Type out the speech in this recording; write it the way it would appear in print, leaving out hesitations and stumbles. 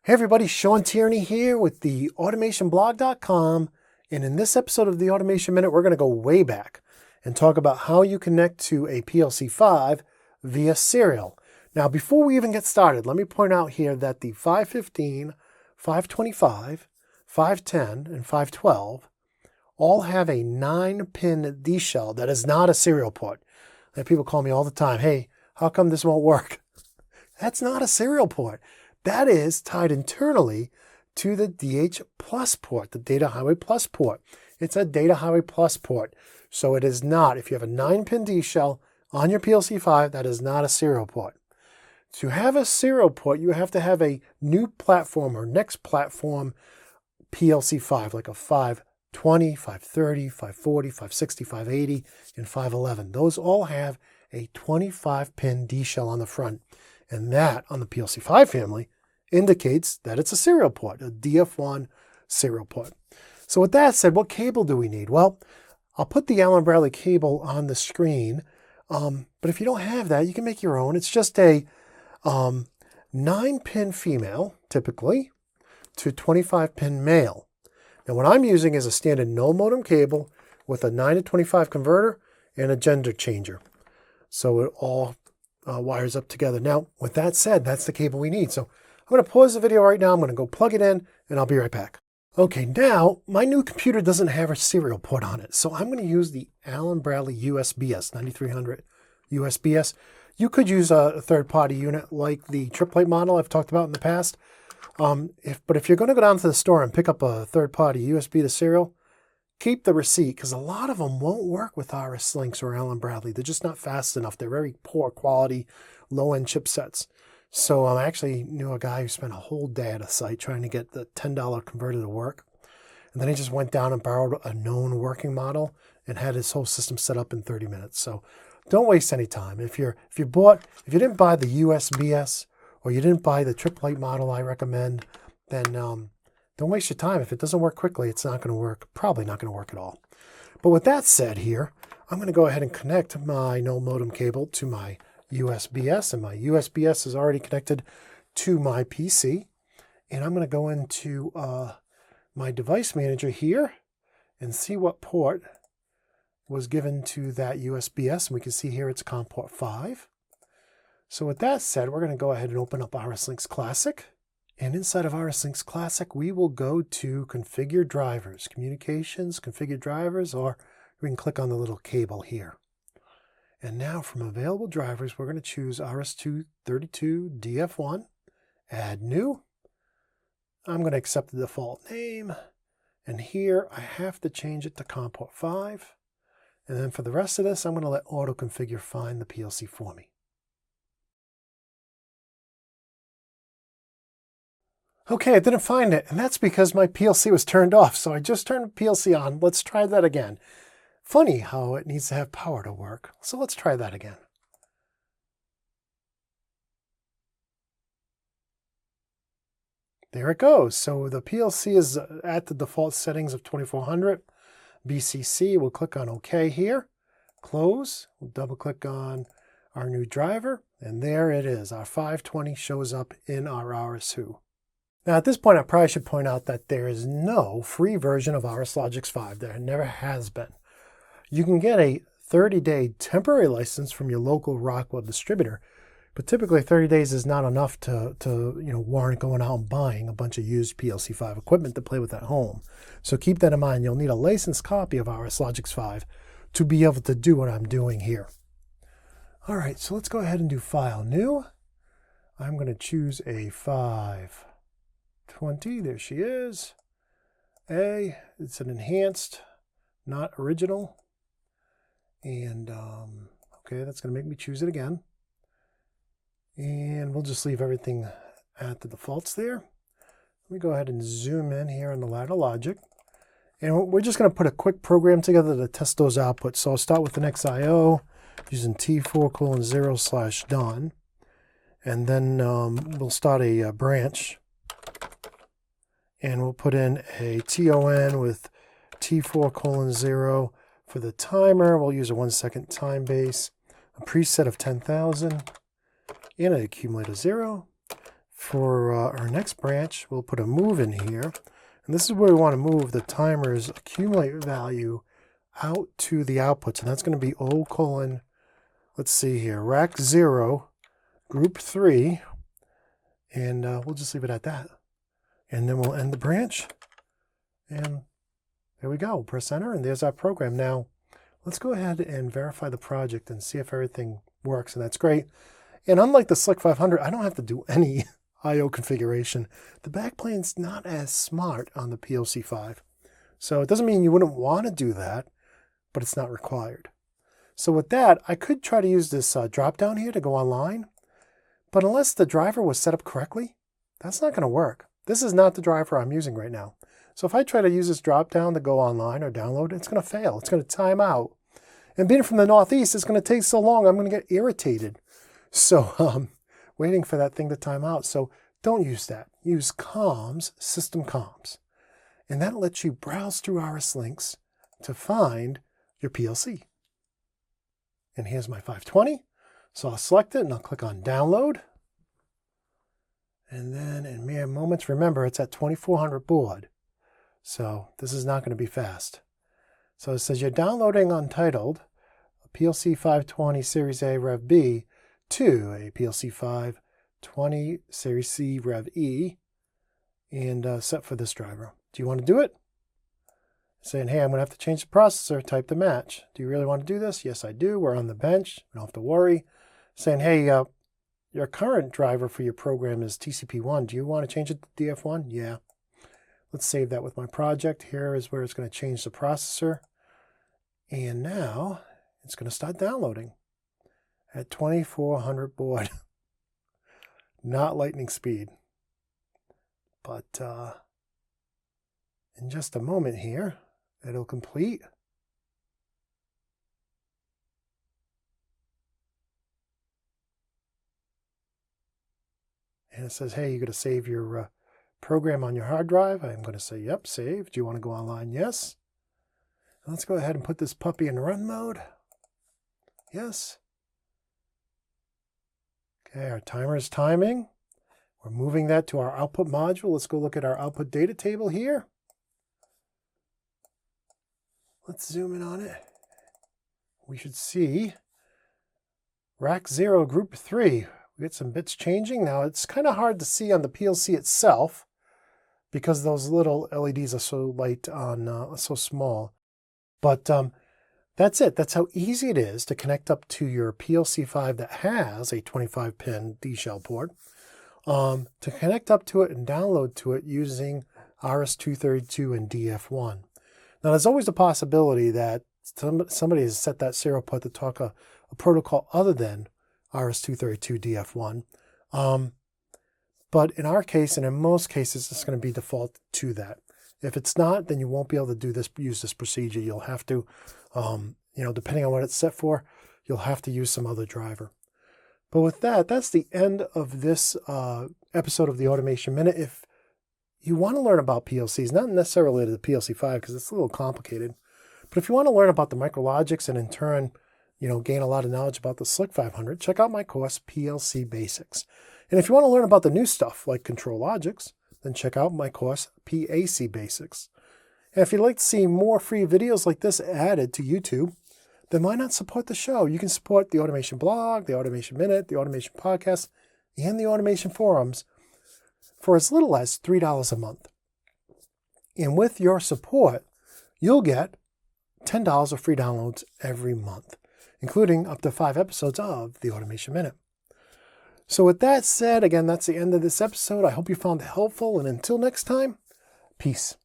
Hey everybody, Sean Tierney here with the automationblog.com, and in this episode of the Automation Minute, we're going to go way back and talk about how you connect to a PLC-5 via serial. Now, before we even get started, let me point out here that the 515, 525, 510, and 512 all have a 9-pin D shell that is not a serial port. And people call me all the time, hey, how come this won't work? That's not a serial port. That is tied internally to the DH plus port, the Data Highway Plus port. It's a Data Highway Plus port. So it is not, if you have a 9-pin D shell on your PLC-5, that is not a serial port. To have a serial port, you have to have a new platform or next platform PLC-5, like a 520, 530, 540, 560, 580, and 511. Those all have a 25-pin D shell on the front. And that, on the PLC-5 family, indicates that it's a serial port, a DF1 serial port. So with that said, what cable do we need? Well, I'll put the Allen Bradley cable on the screen, but if you don't have that, you can make your own. It's just a 9-pin female, typically, to 25-pin male. Now what I'm using is a standard no modem cable with a 9 to 25 converter and a gender changer. So it all wires up together. Now, with that said, that's the cable we need. So I'm going to pause the video right now. I'm going to go plug it in, and I'll be right back. Okay, now, my new computer doesn't have a serial port on it, so I'm going to use the Allen Bradley USBS, 9300 USBS. You could use a third-party unit like the triplet model I've talked about in the past. But if you're going to go down to the store and pick up a third-party USB to serial, keep the receipt, because a lot of them won't work with RS Links or Allen Bradley. They're just not fast enough. They're very poor quality, low-end chipsets. So I actually knew a guy who spent a whole day at a site trying to get the $10 converter to work. And then he just went down and borrowed a known working model and had his whole system set up in 30 minutes. So don't waste any time. If you didn't buy the USBS or you didn't buy the triplet model I recommend, then don't waste your time. If it doesn't work quickly, it's not going to work, probably not going to work at all. But with that said here, I'm going to go ahead and connect my no modem cable to my USBS, and my USBS is already connected to my PC. And I'm going to go into my device manager here and see what port was given to that USBS. And we can see here it's COM port 5. So with that said, we're going to go ahead and open up RS Links Classic. And inside of RS Links Classic, we will go to Configure Drivers, Communications, Configure Drivers, or we can click on the little cable here. And now from available drivers, we're going to choose RS-232 DF1, add new. I'm going to accept the default name. And here I have to change it to COM port 5. And then for the rest of this, I'm going to let Auto Configure find the PLC for me. Okay, I didn't find it, and that's because my PLC was turned off. So I just turned the PLC on. Let's try that again. Funny how it needs to have power to work. So let's try that again. There it goes. So the PLC is at the default settings of 2400 BCC. We'll click on OK here. Close. We'll double click on our new driver. And there it is. Our 520 shows up in our RS2. Now, at this point, I probably should point out that there is no free version of RS Logix 5. There never has been. You can get a 30-day temporary license from your local Rockwell distributor, but typically 30 days is not enough to warrant going out and buying a bunch of used PLC-5 equipment to play with at home. So keep that in mind. You'll need a licensed copy of RS Logix 5 to be able to do what I'm doing here. All right, so let's go ahead and do File New. I'm going to choose a 520. There she is. It's an enhanced, not original. And, okay, that's going to make me choose it again. And we'll just leave everything at the defaults there. Let me go ahead and zoom in here on the ladder logic. And we're just going to put a quick program together to test those outputs. So I'll start with the next IO using T4:0/done. And then we'll start a branch. And we'll put in a TON with T4:0. For the timer, we'll use a 1-second time base, a preset of 10,000, and an accumulator 0. For our next branch, we'll put a move in here. And this is where we want to move the timer's accumulate value out to the outputs. And that's going to be O colon, let's see here, rack 0, group 3. And we'll just leave it at that. And then we'll end the branch. And there we go. Press enter, and there's our program. Now, let's go ahead and verify the project and see if everything works. And that's great. And unlike the SLC 500, I don't have to do any I/O configuration. The backplane's not as smart on the PLC-5. So it doesn't mean you wouldn't want to do that, but it's not required. So with that, I could try to use this drop down here to go online. But unless the driver was set up correctly, that's not going to work. This is not the driver I'm using right now. So if I try to use this drop down to go online or download, it's going to fail. It's going to time out. And being from the Northeast, it's going to take so long, I'm going to get irritated. So waiting for that thing to time out. So don't use that. Use comms, system comms. And that lets you browse through RS links to find your PLC. And here's my 520. So I'll select it and I'll click on download. And then in mere moments, remember it's at 2400 baud. So this is not going to be fast. So it says you're downloading untitled a PLC 520 Series A Rev B to a PLC 520 Series C Rev E and set for this driver. Do you want to do it? Saying, hey, I'm going to have to change the processor, type the match. Do you really want to do this? Yes, I do. We're on the bench. We don't have to worry. Saying, hey, your current driver for your program is TCP1. Do you want to change it to DF1? Yeah. Let's save that with my project. Here is where it's going to change the processor. And now it's going to start downloading at 2400 baud. Not lightning speed. But in just a moment here, it'll complete. And it says, hey, you're going to save your program on your hard drive. I'm going to say, yep, save. Do you want to go online? Yes. Let's go ahead and put this puppy in run mode. Yes. Okay, our timer is timing. We're moving that to our output module. Let's go look at our output data table here. Let's zoom in on it. We should see rack 0, group 3. We get some bits changing. Now, it's kind of hard to see on the PLC itself because those little LEDs are so light on, so small. But that's it. That's how easy it is to connect up to your PLC-5 that has a 25-pin D-shell port, to connect up to it and download to it using RS-232 and DF1. Now, there's always the possibility that somebody has set that serial port to talk a protocol other than RS-232 DF1. But in our case, and in most cases, it's going to be default to that. If it's not, then you won't be able to do this, use this procedure. You'll have to, depending on what it's set for, you'll have to use some other driver. But with that, that's the end of this episode of the Automation Minute. If you want to learn about PLCs, not necessarily the PLC-5 because it's a little complicated, but if you want to learn about the micrologics and in turn, gain a lot of knowledge about the SLC 500, check out my course, PLC Basics. And if you want to learn about the new stuff like control logics, then check out my course, PAC Basics. And if you'd like to see more free videos like this added to YouTube, then why not support the show? You can support the Automation Blog, the Automation Minute, the Automation Podcast, and the Automation Forums for as little as $3 a month. And with your support, you'll get $10 of free downloads every month, including up to 5 episodes of the Automation Minute. So with that said, again, that's the end of this episode. I hope you found it helpful, and until next time, peace.